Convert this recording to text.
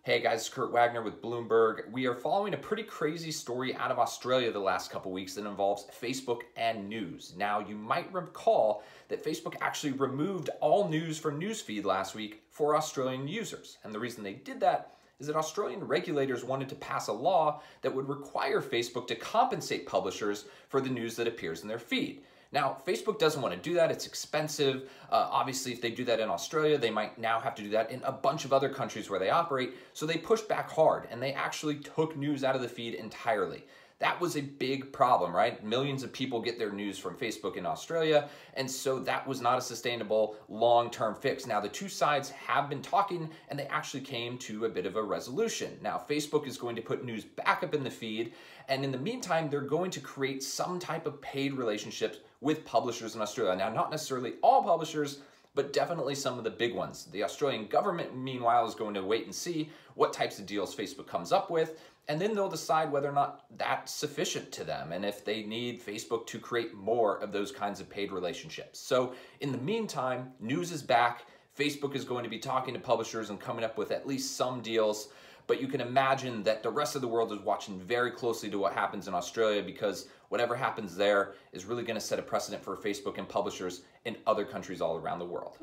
Hey guys, it's Kurt Wagner with Bloomberg. We are following a pretty crazy story out of Australia the last couple weeks that involves Facebook and news. Now, you might recall that Facebook actually removed all news from newsfeed last week for Australian users. And the reason they did that is that Australian regulators wanted to pass a law that would require Facebook to compensate publishers for the news that appears in their feed. Now, Facebook doesn't want to do that. It's expensive. Obviously, if they do that in Australia, they might now have to do that in a bunch of other countries where they operate. So they pushed back hard, and they actually took news out of the feed entirely. That was a big problem, right? Millions of people get their news from Facebook in Australia, and so that was not a sustainable long-term fix. Now, the two sides have been talking, and they actually came to a bit of a resolution. Now, Facebook is going to put news back up in the feed, and in the meantime, they're going to create some type of paid relationships with publishers in Australia. Now, not necessarily all publishers, but definitely some of the big ones. The Australian government, meanwhile, is going to wait and see what types of deals Facebook comes up with, and then they'll decide whether or not that's sufficient to them and if they need Facebook to create more of those kinds of paid relationships. So in the meantime, news is back. Facebook is going to be talking to publishers and coming up with at least some deals, but you can imagine that the rest of the world is watching very closely to what happens in Australia, because whatever happens there is really going to set a precedent for Facebook and publishers in other countries all around the world.